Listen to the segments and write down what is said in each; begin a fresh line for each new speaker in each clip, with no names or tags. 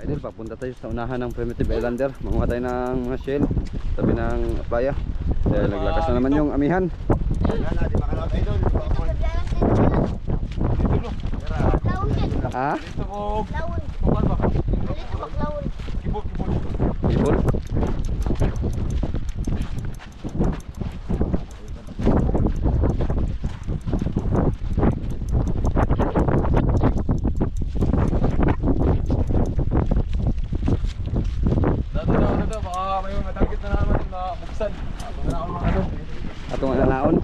idol, papunta tayo sa unahan ng Primitive Islander. Manguha tayo ng mga shell tabi ng playa. Dahil naglakas na naman yung amihan. Ha? Ibol? Atong nanaon.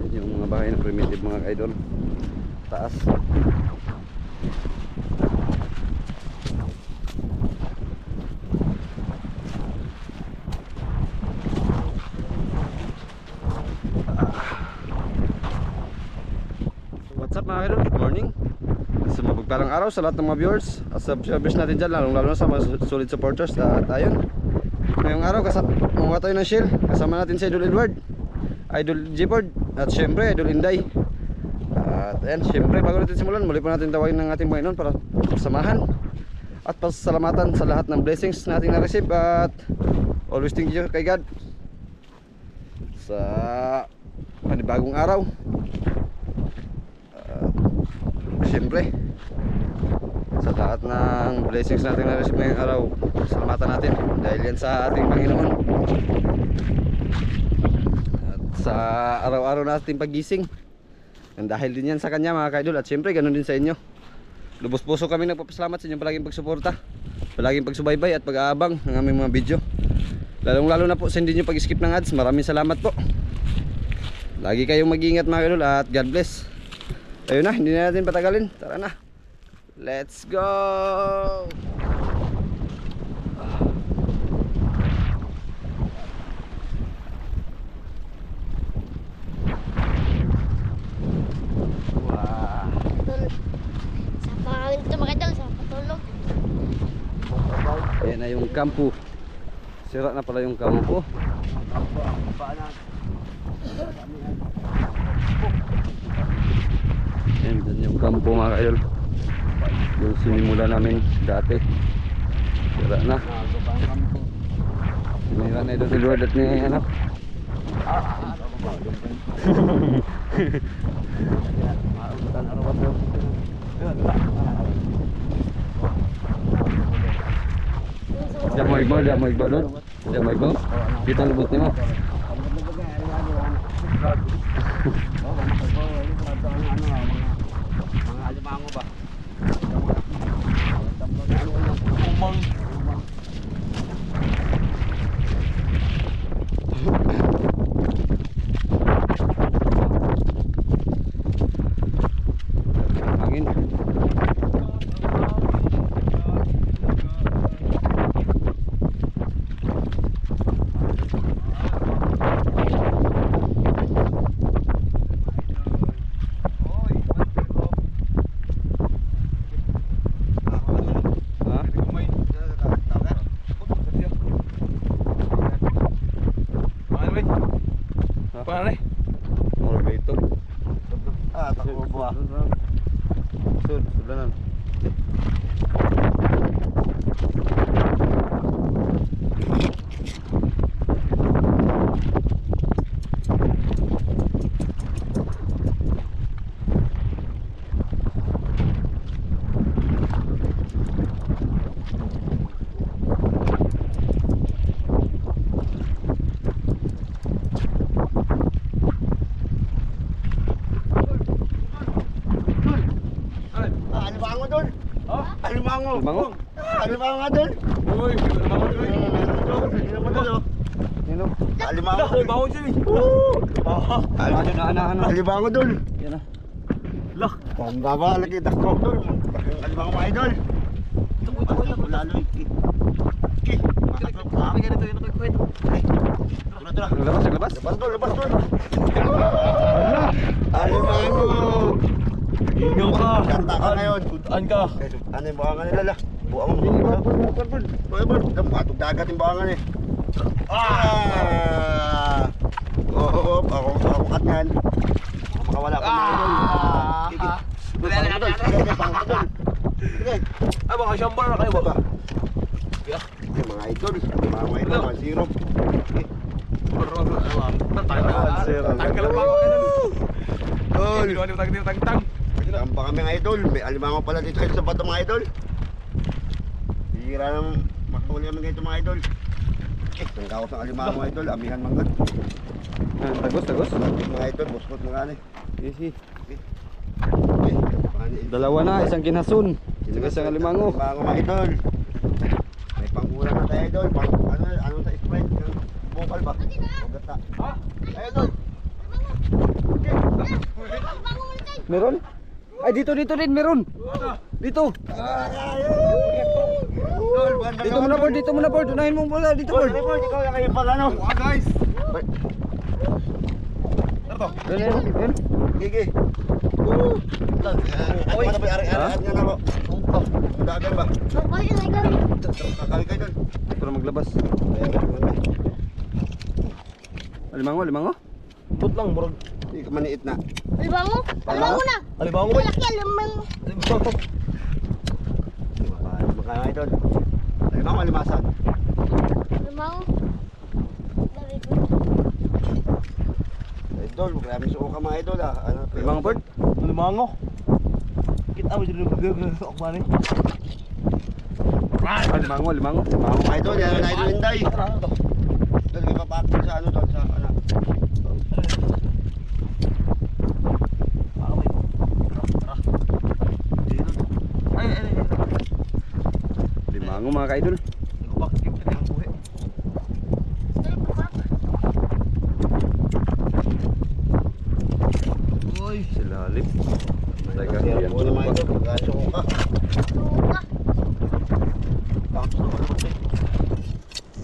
Yan yung mga bahay ng Primitive mga idol. Taas. What's up mga idol? Good morning. Sa mapagpalang araw sa lahat ng mga viewers at subscribers natin dyan, lalong lalo na sa mga solid supporters. At ayun, ngayong araw manguha tayo ng shell. Kasama natin si Idol Edward, Idol Jeopard, at syempre Idol Inday. At ayan, syempre bago natin simulan, muli pa natin tawagin ng ating Panginoon para samahan at pasalamatan sa lahat ng blessings natin na-receive. At always thank you kay God sa panibagong araw. Siyempre sa lahat ng blessings natin na receive ngayong araw, salamatan natin dahil yan sa ating Panginoon at sa araw-araw nating paggising, and dahil din yan sa Kanya mga kaidol. At siyempre ganun din sa inyo. Lubos puso kami nagpapasalamat sa inyong palaging pagsuporta, palaging pagsubaybay at pag-aabang ng aming mga video, lalong lalo na po sa hindi nyo pag-skip ng ads. Maraming salamat po. Lagi kayong mag-iingat mga kaidol at God bless. Ayun na, hindi na natin patagalin. Tara na. Let's go! Wow!
Sa pangangin ito mga idol, sa patulog.
Ayan na yung kampo. Sira na pala yung kampo. Ayan, dyan yung kampo mga kaidol. Yung sinimula namin dati. Sira na. Sinira na Idol Edward at ni ano. Diyan mo igbo doon. Diyan mo igbo. Dito ang lubot niyo.
Mga alimango ba?
Angin.
Pare.
More dito.
Takbo ba?
Sudanan.
Alimango doon. Alimango.
Alimango?
Alimango nga doon. Uy, alimango doon. Alimango doon.
Yun o.
Alimango. Alimango doon. Alimango doon.
Yan o.
Lah, pambaba lagi dako doon. Alimango mga idol. Lalo iki. Iki. Kami ganito yung nakikwento. Tula.
Labas.
Labas doon. Alimango. Inyo ka. Kanta ka ngayon. Tutaan ka. Ano yung buhangan nila lah? Buhang mo. Buhang mo. Patog dagat yung buhangan eh. Ah! Oh, yan. Baka makawala pa mga idol. Sige, pangko doon. Sige.
Ay, mga siyambar na kayo ba?
Sige, mga idol. Mga idol, 1-0. Sige.
Tanggal pa ako kayo.
Tol.
Tang.
Tamba kami mga idol. May alimango pala dito sa bato mga idol. Hira nang makahuli kami ganito mga idol. Ang kaos ng alimango mga idol. Amihan manggad.
Tagos.
Mga idol, buskot mga ani.
Easy.
Okay.
Dalawa na, isang kinasun. Isang alimango.
Alimango mga idol. May pangkulang na tayo idol. Ano sa Sprite? Bukal ba? Bugata. Ha? Ay idol.
Meron? Ay, dito din, meron. Dito. Dito muna, Bord. Unahin mo muna, dito, Bord.
Ikaw yung kayo pala ano?
Guys.
Yan.
Gigi. Oy, ano ba ari-ari nga na ko? Dagan ba? Kakali kayo doon.
Para maglabas. Alimango?
Tut lang, murag.
Hindi ka maniit na.
Alimango na.
Alimango ba?
Malaki alimango.
Alimango.
Makaya doon. Alimango, alimasan.
Alimango.
Idol, marami suko ka mga idol ah. Ano,
Alimango, Bord?
Alimango. Kita mo dyan yung ako ba rin?
Alimango.
Alimango mga idol, yan ang idol Inday. Doon, may papakit sa ano doon, sa ano.
Alimango mga ka-idol. Silalim. Teka, yan.
Po na mga idol, magkaya suko ka.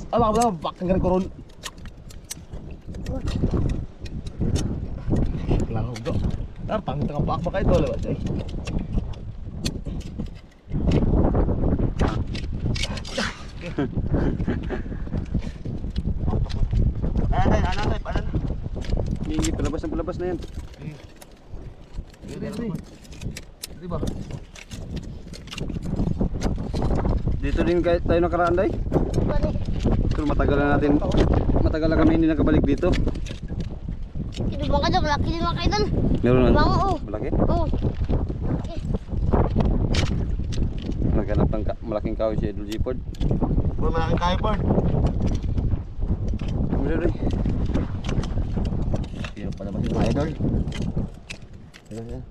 Ah, baka bakang ganun ko ron. Lang ko. Tangtang pa ako kayo dole ba, day?
Ano, paano?
Hindi, palabas na yan.
Di ba?
Dito din tayo nakaraan, Day. Pero matagal na kami hindi nakabalik dito.
Kinubang ka dyan, malaki din mga kaitan.
Meron na.
Alimango, oh.
Malaki?
Oo. Malaki.
Naghanap ng malaking kahoy si Idol G-Ford.
Puro malaking kayo, Pord.
Meron rin.
Sino pa naman yung mga idol? Ayan.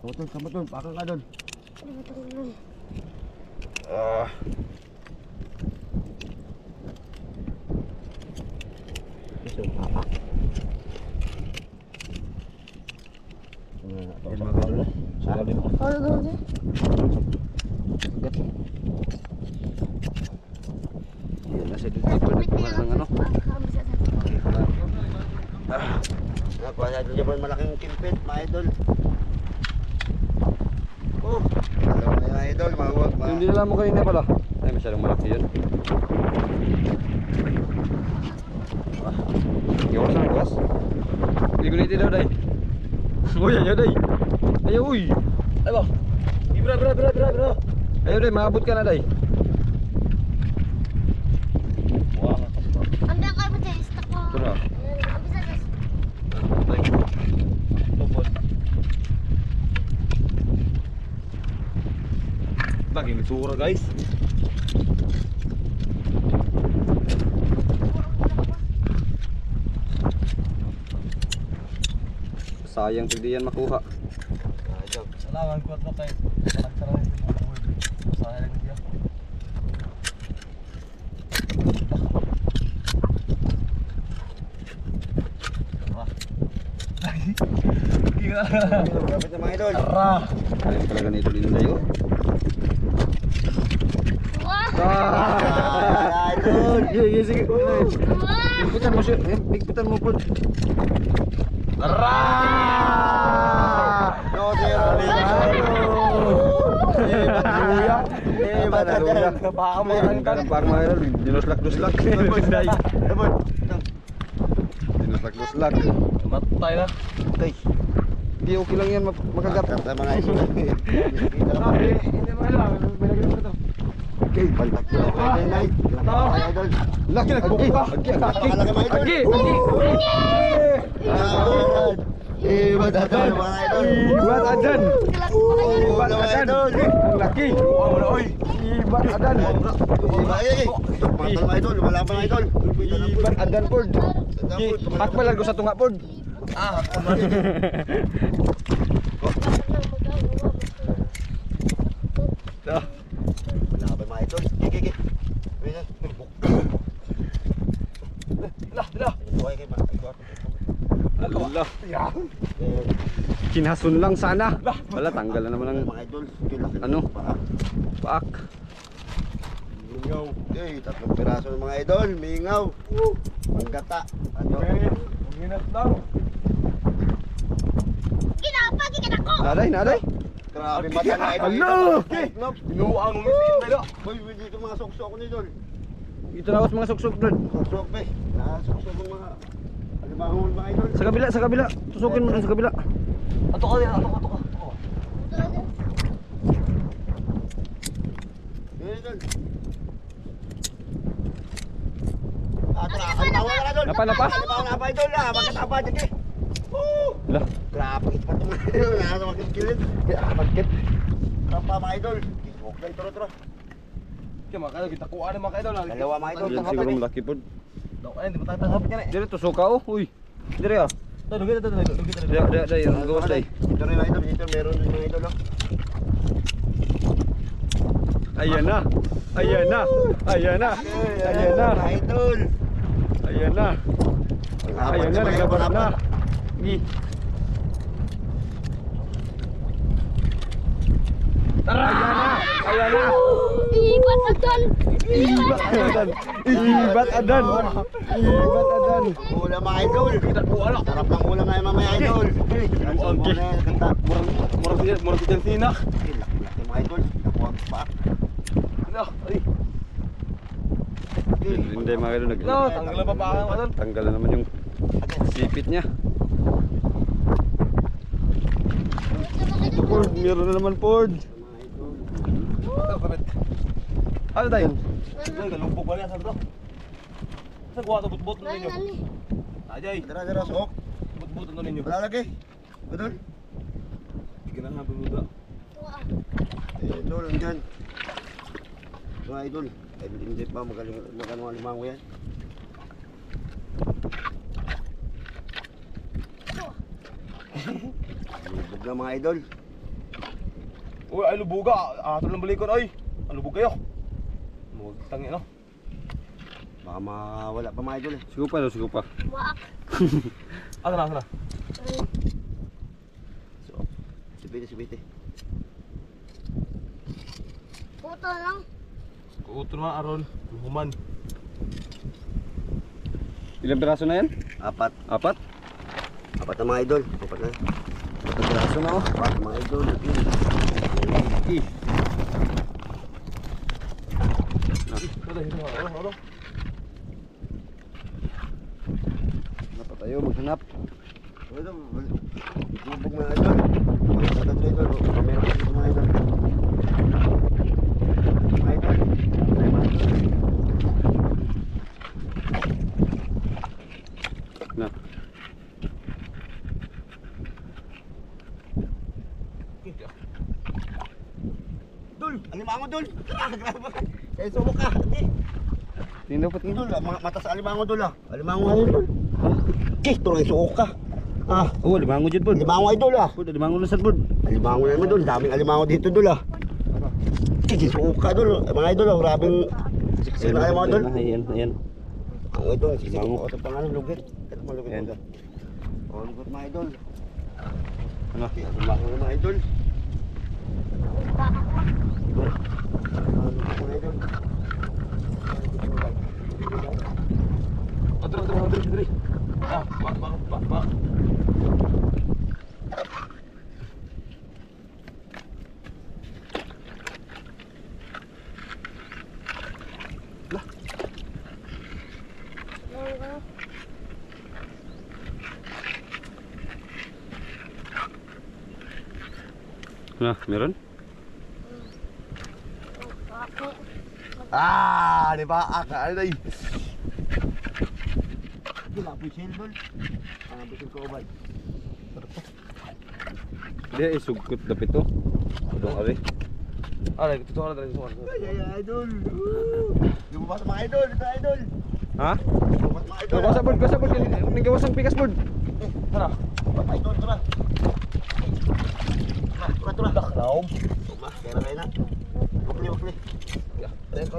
Kamu doon, pakang ka doon. Gusto yung papak. Sabi mo.
Ano doon eh?
Yan na si Idol G-Ford. Nagpunga ng ano.
Nakuha sa idol dyan malaking kimpit, mga idol. Alam mo yung idol, mawag ma.
Yung dinala mo kanina pala. Ay, masyadong malaki yun. Gawas na, gawas. Liguniti daw, Day. Uy, ayaw, Day. Ayaw, uy.
Ay ba? Bra.
Ayaw, Day, maabot ka na, Day.
Ang biyak kayo ba dyan? Istak mo.
Bra.
Ang bisa dyan.
Laging itsura, guys.
Sayang hindi yan makuha.
Salamat ko at kayo. Salamat sa lang dia.
Kapit na mga idol.
Ayaw talaga nito din, Day, oh.
Wah!
Idol.
Sige.
Wah!
Bigpitan mo siya. Bigpitan mo, Pod.
No, zero.
Luya. Baka mo
Parang mga idol, dinuslak-duslak. Dinuslak Nagbuslag.
Matay na.
Okay.
Di okay lang yan makagat.
Sa mga idol.
Hindi mo alam. May lagyan mo ito.
Okay, pantak na mga night. Mga idol.
Laki nagbuka. Agi.
Napakalaki mga idol. Ibat adan mga idol.
Ibat adan. Ibat
Mga
adan.
idol.
Ang laki. Ibat adan.
Mga idol, wala pa mga idol.
Ibat adan pod. Hakpal ko sa tunga pod.
Wala pa mga idol. Gigi.
Lah.
Allah. Kinasun lang sana. Wala tanggal na naman ang
Mga idol.
Ano? paak.
Mingaw. Okay, 3 piraso ng mga idol. Mingaw. Manggata. Ano?
Minat lang.
Ginapagi ka na ko!
Naday.
Grabe mata na idol.
Ano?
Binuang mo mitin tayo.
Boy, dito mga sokso ko ni idol.
Ito na mga suksok doon.
Sokso pe. Sokso ng mga alimangon mga idol.
Sa kabila. Tusukin mo dun sa kabila.
Ato ka.
Yun idol. Alimangon ka na idol.
Napa?
Alimangon na pa idol. Magkatapa dyan eh.
Lah,
Grabe pa ito mga idol. Nasa magkikilit.
bakit?
Kappa mga idol. Okay, turo.
Kaya mga kaidol, kita kuha na mga kaidol.
Dalawa mga idol.
Yan siguro malaki pod.
Ay, hindi mo tayo tanggap yan eh.
Dire tusuka oh. Uy. Dire ah.
Dugit.
Day, ang gawas day.
Dito rin mga idol. Dito meron din mga idol.
Ayan na.
Mga idol.
Ayan na, naglaban na. Gi. Ayan na.
Ibat adan!
Ibat adan.
Ulam mga idol. Sarap ng ulam ngayon mamaya idol.
Murag dyan sinak.
Laki mga idol. Nakuha pa.
Hindi mga ganun
No, tanggal na pa pa ang kaidol.
Tanggal na naman yung sipit niya. Ito Ford, meron na naman Ford. Ano tayo?
Ay, kalumpog ba niya sa ito? Saan kuha ito? Butbut na ninyo. Ajay,
Dara sok.
butbut na ninyo.
Wala lagi. Idol.
Hindi ka na nga binuda.
Idol, andyan. Mga idol. Ay, hindi pa magano limango yan. Lubog na mga idol.
Uy, ay lubuga. Atol ng balikon, ay. Ang lubog kayo. Tangi, no?
Baka mawala pa mga idol eh.
Sigo pa.
Waak!
Asa na?
So, sibiti.
Puto lang!
Kuuto naman, Aron. Human.
Ilang piraso na yan?
4.
Apat?
4 na mga idol. 4 na.
4 piraso na oh.
4 mga idol.
Ano?
Dapat tayo maghanap.
Idol, lubog mga idol. Mga idol. Meron pa dito mga idol. Mga idol.
Na.
Dul, alimango dul. Kaya sumo ka.
Tingnan po tingnan.
Dul, mata sa alimango dul ah. Alimango idol. Okay, tulay suok ka.
Oh, limango dyan Ford.
Alimango idol ah.
Ford, limango na sad Ford.
Alimango naman dul, daming alimango dito dul ah. Okay, suok ka dul. Mga idol ah, grabing siksik na alimango dul.
Ayan.
Ang idol, siksik. O, ito pangalan, lugit. Ito mo lugit mo. O, lugit mga idol.
Ano?
Okay, alimango na mga idol. Mga idol.
Diri. Bak.
Na, meron?
Bakit?
Ah, di ba? Ano na
Gila po yung dol. Ang bisil ko ubay.
Hindi, isugkot dapit to. Udong ari.
Ah, tutukan na tayo.
Ay, idol. Lumabas mga idol. Ito idol.
Ha?
Lumabas mga idol.
Gawas sa board, gawas sa board. May gawas ang pikas board.
Tara.
Idol, tara. Tara.
Laklaw.
Tuma, kaya na kayo na. Wakli.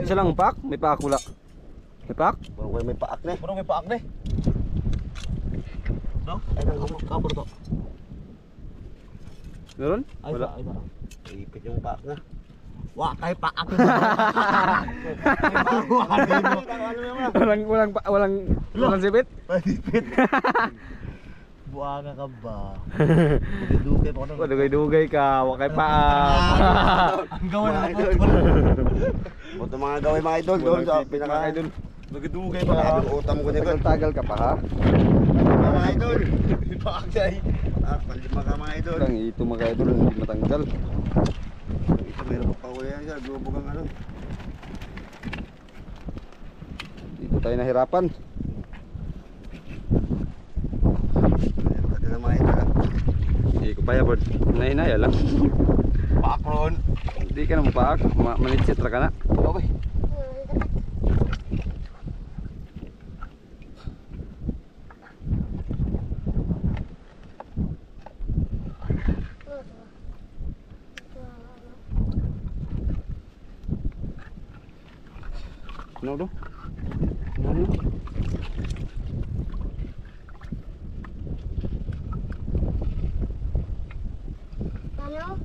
Isa lang pack? May pack wala. May pack?
Parang may paak na.
Parang may paak na eh.
No? Ay, nang kapur to.
Meron?
Ay,
Wala.
Ipit yung paak na. Wah, kay paak.
Walang sipit?
Buanga ka ba? Dugay pa ko
Dugay-dugay ka, wakay paak.
Ang gawin na idol. Buto mga gawin mga idol doon sa pinaka
idol.
Dugay pa ka. Utam ko nito.
Tagal ka pa ha?
Mga idol.
Paak siya eh.
Ah, palima ka mga idol.
Lang ito mga idol, hindi matanggal.
Ito meron pa uli yan siya. Lubog ang ano.
Dito tayo nahirapan.
Pati na mga idol.
Hindi ko paya board. Nahinaya lang.
Paak ron.
Hindi ka na mapaak. Manitsit ra ka na.
Okay.
Ano do? Ano?
Ano?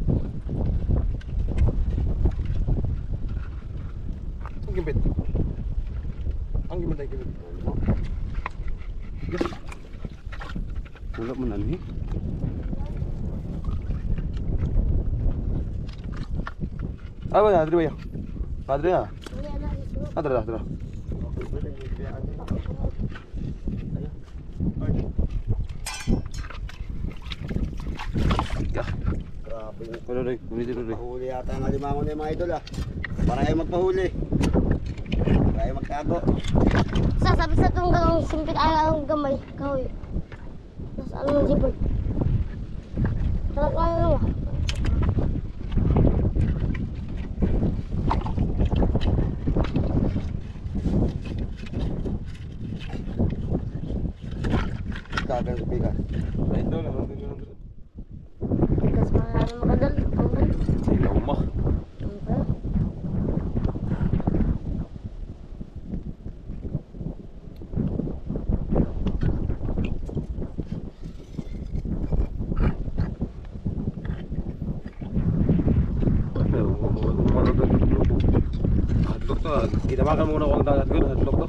Ang gimbit. Ang gimbit ay gimbit.
Wala man ano eh.
Ah, wala. Adri ba yan? Adri na.
Wala na iso.
Adri na.
Grabe yung
Wala rin. Ulitin rin.
pahuli yata ang alimango na yung mga idol ah. Para kayo magpahuli. Para kayo magtago.
Sasabi sa itong galong simpit ay ang gamay. Kahoy. Nasa ano ng jibol. Sarap ka na naman.
Gagal sa pika.
Ay, ito lang.
Tapos marami makadal. Ang ba?
Ilaw ma.
Ang ba?
Hadlok to. Kinamakan muna ko ang dagat ko. Hadlok to.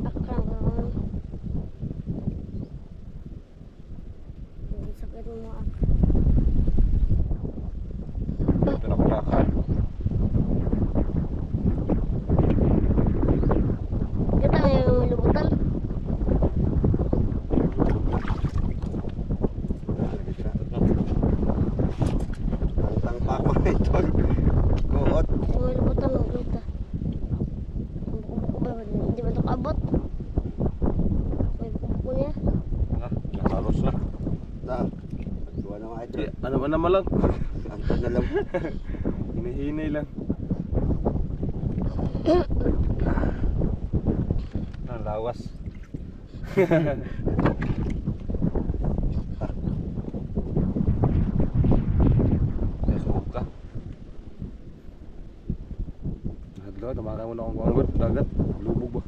Akang naman. Ang sakit mo ako.
Ito na kulakan.
Kita na yung lubutan.
Ang paak mga idol. Kuot.
Yung lubutan mo kita. Ang buko-buko ba? Hindi ba ito kaabot? May buko niya.
Halos na.
Na. Pagkuha na mga idol.
Ano ba naman lang?
Antad na lang.
Hinihinay lang.
Ang lawas.
Nasuot ka. Hadlaw, tamakan mo na akong kuwang dagat. Lubog ba?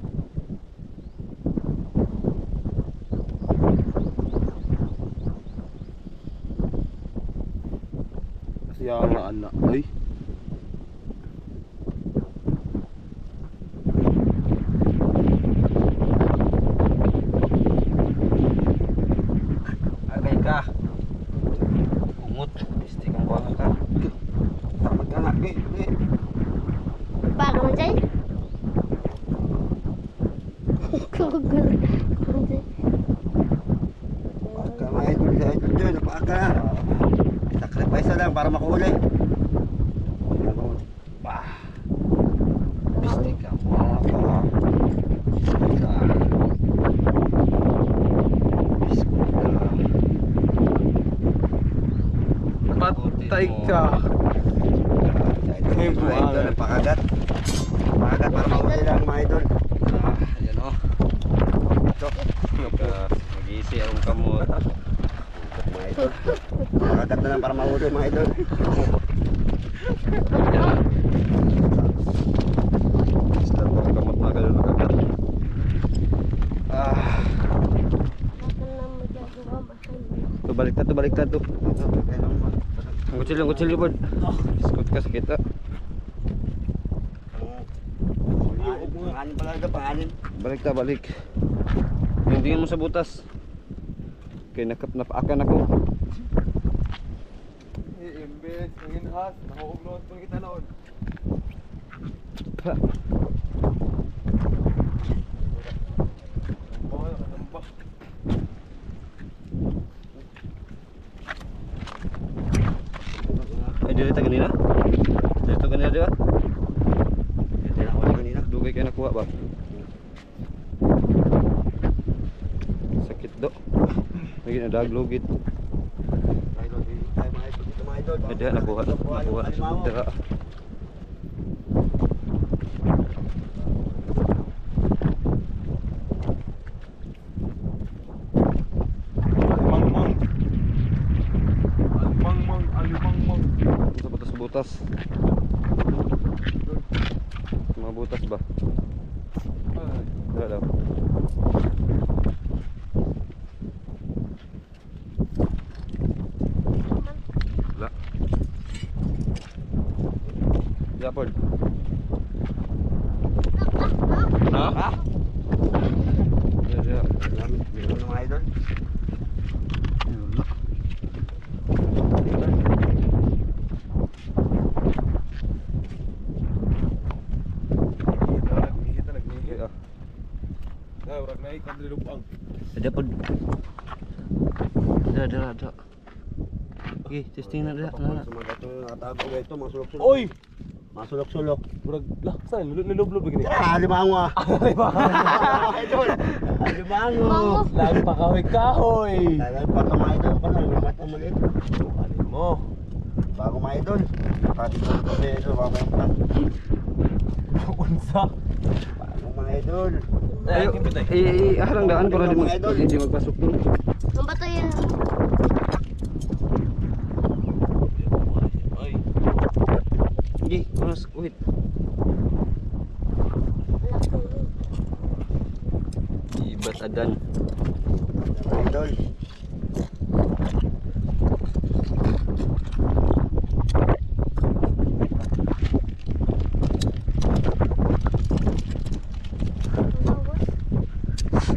Kasi ang anak. Ay.
Agay ka. Ungot. Stick ang buwangan ka.
Pagka mga idol, sa idol dyan, napaka na. Sacrifice na lang para makahuli.
Pistik ka. Wow. Patay ka.
Mga idol, napakagat. Napakagat para makahuli lang mga idol.
Ayan o. Mag-iisi ang kamot.
Mga idol. Napakagat na lang para makahuli mga idol.
Start pa ang kamot na gano'n nakagat. Baliktad to. Ang kutsilyo bud. Iskot ka sa kita.
Panganin pala ito, panganin.
Balik. Tingin mo sa butas. Okay, napaakan ako.
Imbes, ang inhas, nakuugnot po kita noon.
Ha. Ay, dito kanina? Dito kanina, di ba?
Ito na ako kanina.
Dugay kayo nakuha ba? Sakit do. Lagi na daglugit.
Idol, tayo mga idol, dito mga idol.
Ay, diha nakuha. Dira.
Alimang.
Sa butas. Mga butas ba? Dira daw. Wala. Japon. Ha? Dira.
Meron mga idol.
Wala.
Nagmihit. Nah, urag na ikan dili lubang.
Ada pun. Ada. Okay, testing na dia.
Sumagat yung natago ba ito, mga sulok-sulok.
Oy!
Mga sulok-sulok.
Urag lah, saan nilublog gini?
Alimango ah. Idol. Alimango.
Lagi pa kahoy.
Tagal pa ka mga idol pa lang, lamat ang maliit.
Alin mo?
Bago mga idol. Pati ko ito sa idol, mamaya pa.
Unsa?
Bago mga idol.
Ayo, harang daan para hindi magpasok dun.
Ang bato yun.
Ay.
Gi, oras, wait. Ibat adan.
Mga idol.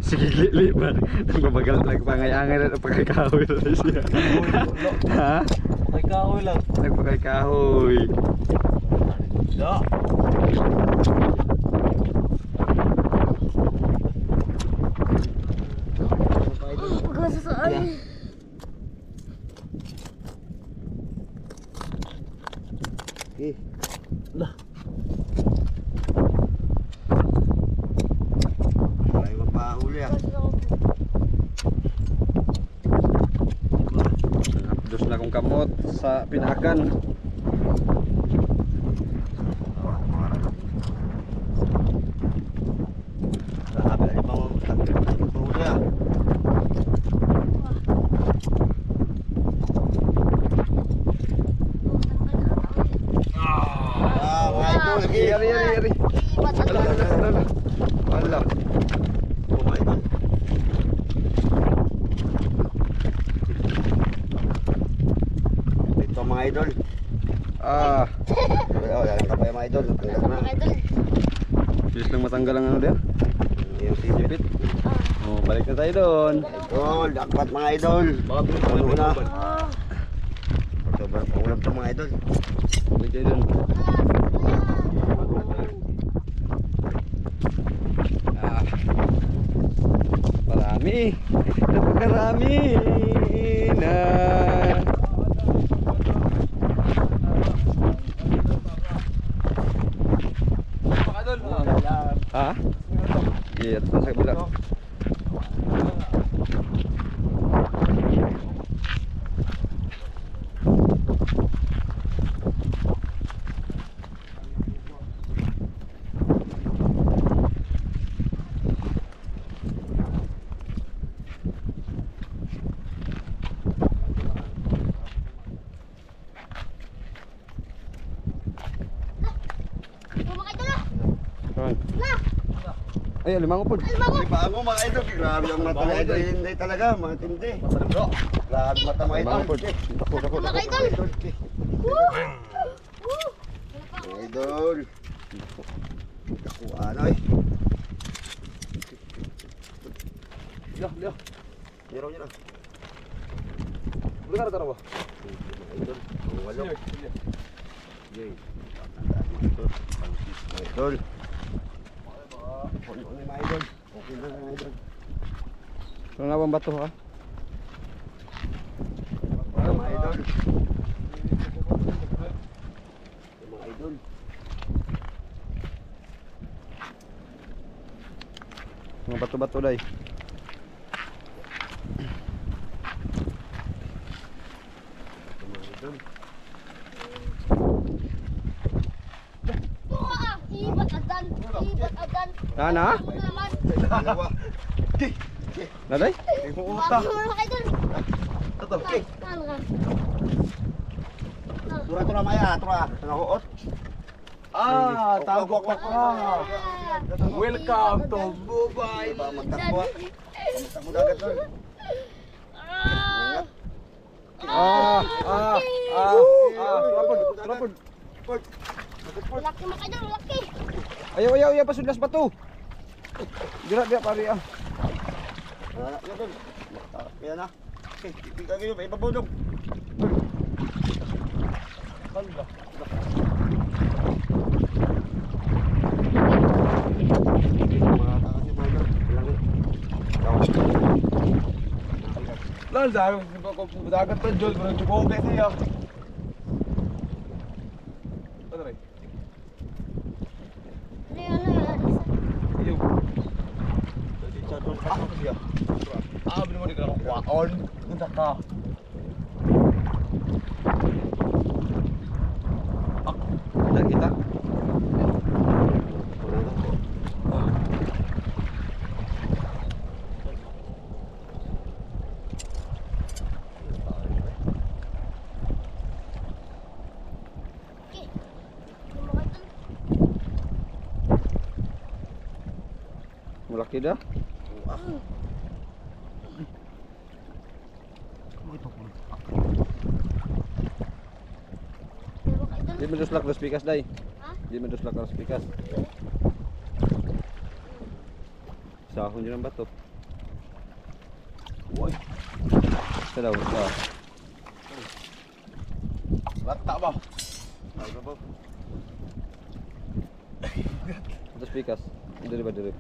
Sige, liban. Nagbabagal, nagpangay-angay na pagkakahoy na siya. Ha?
May kahoy lang.
Nagpagkakahoy.
Da.
Pagkasa sa ay.
Okay.
Lah.
Tayo magpahuli ah.
Dos na akong kamot sa pinakan.
Grabe na ibang pahuli ah. Mga idol.
Yari.
Ibat at
Wala.
Oh, mga idol. Ito mga idol.
Ah,
Yan ka pa yung mga idol. Natanggal na.
mga idol.
bilis lang matanggal ang ano dia.
Yung sisip.
Sipit. Oh, balik na tayo doon.
Idol, dakpat mga idol.
Baka
Ano na?
Oh.
Sobrang paulam to mga idol.
Balik tayo doon. Ah. Para Napakarami na.
Mga idol.
Ha? Iya, ito sa kabila.
Kumakay ka na.
Kaman.
Na.
Ay, limango po.
Alimango.
Di ba ako mga idol? Grabe ang mata mga idol. Hindi talaga, matindi.
Masalim bro.
Grabe mata mga
Limango po.
idol.
Dako, dako, dako.
Kumakay doon. Woo! Woo!
Mga idol. Ako ano eh.
Liya.
Meron niya na.
Buli ka na tara ba?
Mga idol. Ang walo.
Sige.
Yay. Mga idol. Ano mga idol? Okay na mga idol.
Ano na bang bato ha?
Ano mga idol? Mga idol.
Mga bato-bato day.
Mga idol.
Ah, ibat adan. Ibat adan.
Ana?
Ano naman?
Dalawa.
Naday?
Bakit mo na kayo doon?
Ito.
Ano ka?
Tura maya, tura. Nahuot.
Ah, tawag ka. Welcome to Dubai.
Diba magtakbo? Magtakbo dagat doon.
Rapod.
Laki mo kayo doon, laki.
Ayaw, pasudlas bato. Dira, pari ah.
Yan doon. Yan na. Okay, ipigay kayo, may ibabudong.
Kanda.
Mga takas yung mga idol. Langit.
Lan dami ko dagat to Jol, bro. Chuko kasi ya. Ano rin?
Ano yun?
Iyo.
Jadi satu apa dia?
Ah, bener mo di ka kuwaon. Unta ka.
Kita. Malaki dah. Di meduslak dos pikas day.
Ha?
Di meduslak dos pikas. Sahon yun ang bato.
Uy,
Sa daw.
lata ba?
Ano ba?
Dos pikas. Diri ba diri?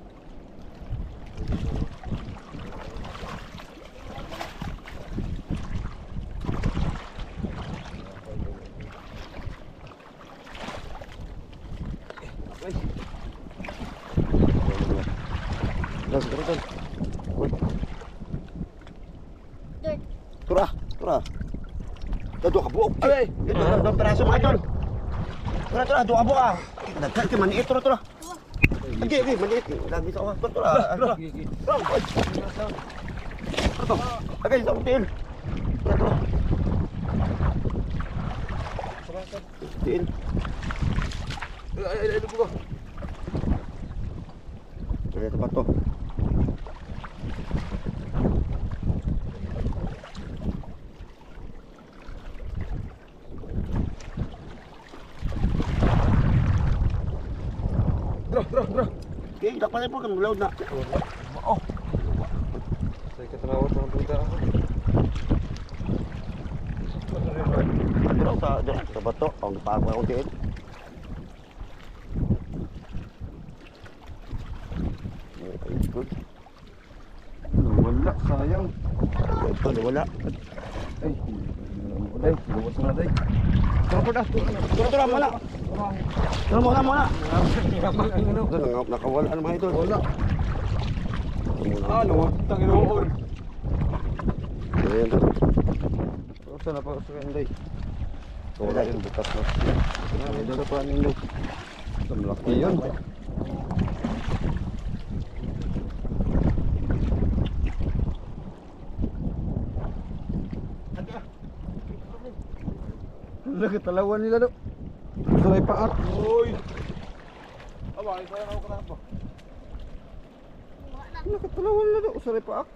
Terus.
Dirt.
Tura. Dado ka buok.
Ay,
Ito daw peraso mga idol. Tura, dua ka buok ah. Dagdag ka maniit, tura. Lagi, maniit. Lagi sa ako. Tura. Tura. Agay, sa hotel. Tura. Hotel.
ay, lupo ko.
Tura, ito pa to.
Bro.
Okay, dapat po kang load na.
Oh,
Saya ketenawat ng puta.
Tura, sa bato. Ang pago akong tiin. Good. Wala.
Sayang.
Ito, wala.
Ay, ay, luwas na day.
Tura, muna. Muna. Nakawala na mga idol. Wala.
Ano? Tangin mo.
Ayan.
Saan na pa sa kanday? Wala yun, bukas na. Ito na pa ninyo. Sa malaki yun. Nagkatalawan nila do. Saray paak.
Uy. Aba, ito na ako karapa.
Nagkatalawan nila do. Saray paak.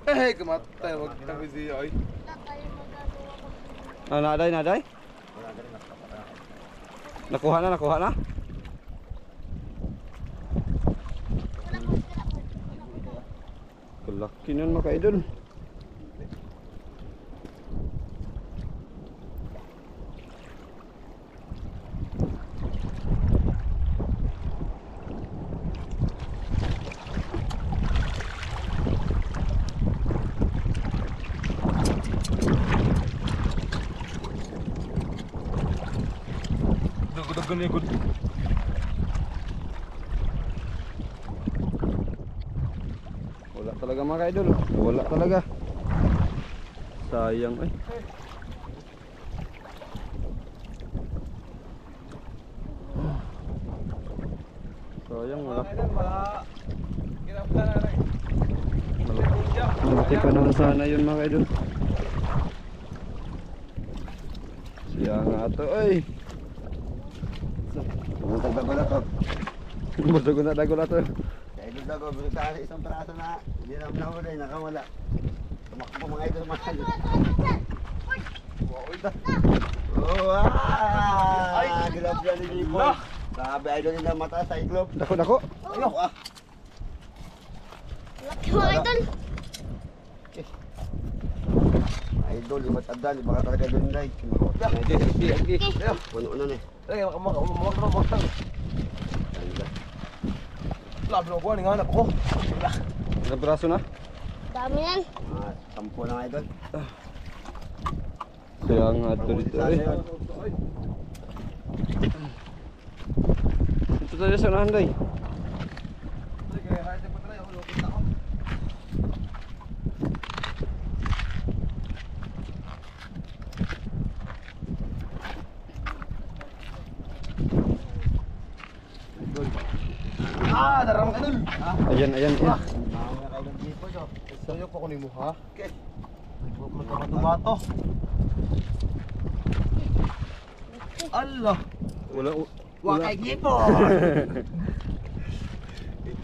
Eh, kamatay. Huwag kang busy, ay.
Naday, naday. Nakuha na. Kalaki nun mga idol.
Dagan niya, good.
Wala talaga mga idol. Wala talaga. Sayang eh. Sayang wala. Malaki pa naman sana yun mga idol. Siya nga to ay.
Pumunta ba na to?
Buto na dago na to.
Kaya idol daw, bumunta sa isang praso na hindi naman nahuli, nakawala. Tumakbo mga idol, mga idol. Oh, ay! Grab yan ni Jipoy. Sabi idol nila mata sa iglop.
Dako.
Ayok ah!
Laki mga idol.
Idol, iba't adan, iba ka talaga idol nila. Ano na eh.
Eh, makakamaktang. Labi mo ko, nga anak ko.
Ilang braso na?
Dami yan.
10 lang idol.
Siya nga to dito eh. Ito tayo sa nahanday.
Darang idol.
Ayan.
Mga idol Jipoy oh.
Sa'yo pa kunin mo, ha?
Okay.
Bato. Allah.
Wala.
Wakay Jipoy.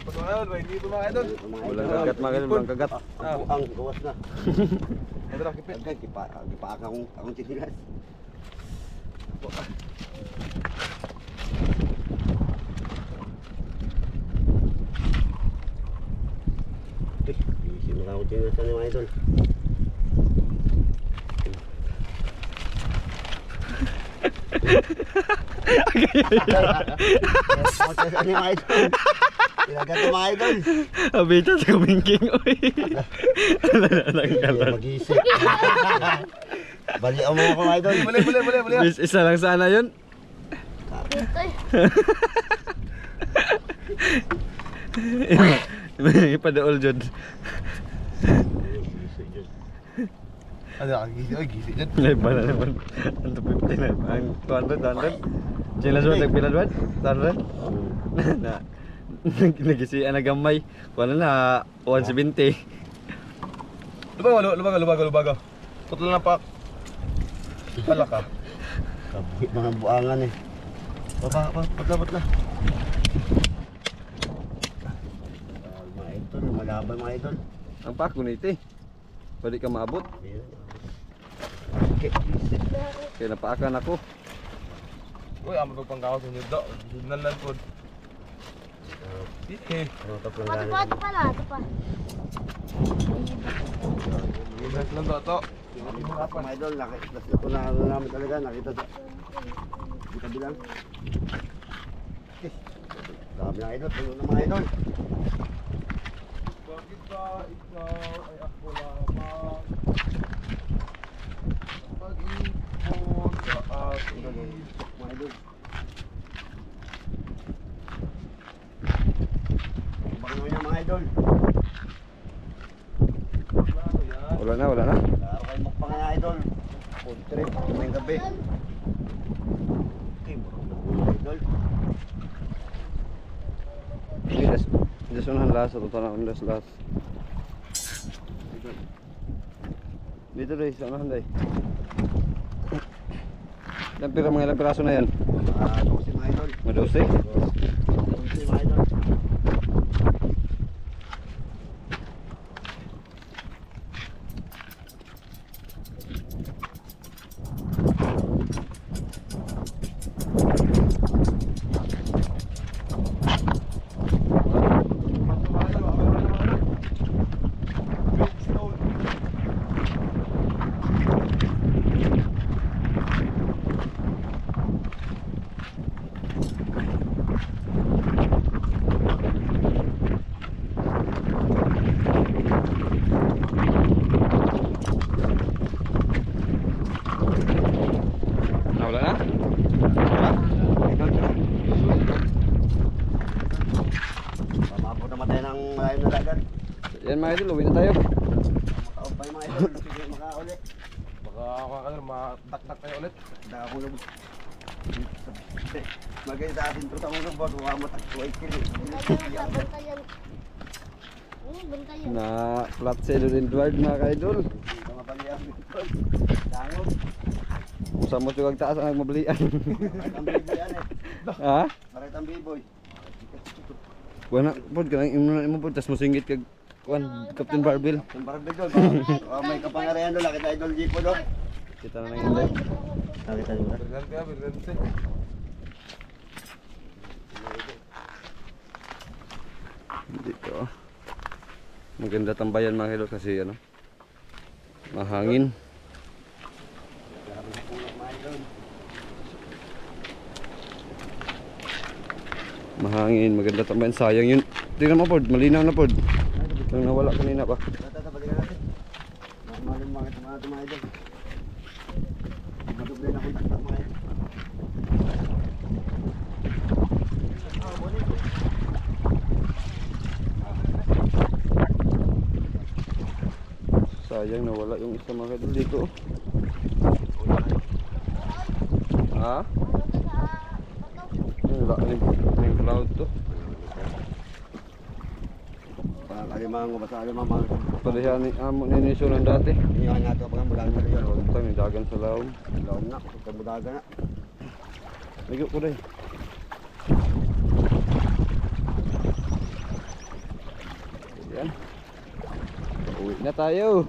Pagkakas, may dito mga idol.
Walang kagat mga idol, walang kagat.
Ang gawas na.
Ito lang, kipit.
Agad, gipaak akong tinilas. Busy mo ako tinilas na mga idol. Ano mga idol? Ilagat ang mga idol.
Abita sa kumingking, oy.
Mag-isip. Bali ang mga mga idol.
Buli.
Isa lang sana yun.
Dito eh.
Ipadaol dyan.
Ano, gisi dyan.
Live ba na naman? Ang 250 na. Ang 200. Sila suwan nagpilad ba? 100? Na. Nagisi nagamay. Kuha na 170.
Lubaga. Tutol na pak. Pala ka.
Kabuhit mga buangan eh. Paglabat na. Mga idol, malaban mga idol.
Ang pako na ito eh. Pwede ka maabot.
Okay, isip.
Kaya napaakan ako.
Uy, amat pagpangkaw sa nido. Nalan po. Eh,
Ano ito pang
Ito pa na. Ito pa.
Ilas lang to.
mga idol, nakita ko na ano namin talaga, nakita sa kita bilang. Okay. Dami na idol, puno na mga idol.
Bakit ba ikaw takbo lamang. Pag-ipon sa ating
Mga idol. Baka naman yan mga idol.
plano yan.
Wala na, wala na.
Laro kayo mukbang nga idol. Food trip, kumayang gabi. Okay, marami na po mga idol.
This one last, ito na last. Dito rin, sa unahan day. Mga ilang piraso na yan?
12 mga idol.
Mga 12?
12 mga idol.
Wala na?
Pamabot naman tayo ng malayo na dagat.
Yan mga idol, uwi na tayo.
Makaon pa yung mga idol. Sige makauli.
Baka mataktak tayo ulit.
Daka akong lubos. Magay sa atin ito sa ulo ba? Kuha mo takto ay kili.
Bantayan, bantayan. Bantayan.
Na flat sa Edwin Edward mga ka-idol.
Mga balian. Dangon.
Sa mo tuwag taas ang mablian.
Marit ang biboy yan eh.
Ha?
Marit ang biboy.
Wala pod kanang imo pod tas mosinggit kag kuan Captain Barbell.
Yung barabig doon. May kapangarayan doon. Lakita idol Jipo doon.
Kita na nang inday.
Nakita nyo ba?
Bergante.
Dito. Maganda tambayan mga idol kasi ano. Mahangin. Mahangin, maganda tambayan. Sayang yun. Tingnan mo pod, malinaw na pod. Nang nawala kanina pa.
Tata, balikan natin. Maling mga idol. Maduble na kontak ng mga idol.
Sayang nawala yung isa mga idol dito. Ha? Ang cloud to.
Kalimang ko basta alimang mga
Padahan ni amo ni sunan dati.
iniwan nga ito pang budagan na rin.
Tang ni dagan sa laom.
Laom na, kusog budagan na.
Ligo ko dai. Yan. Uwi na tayo.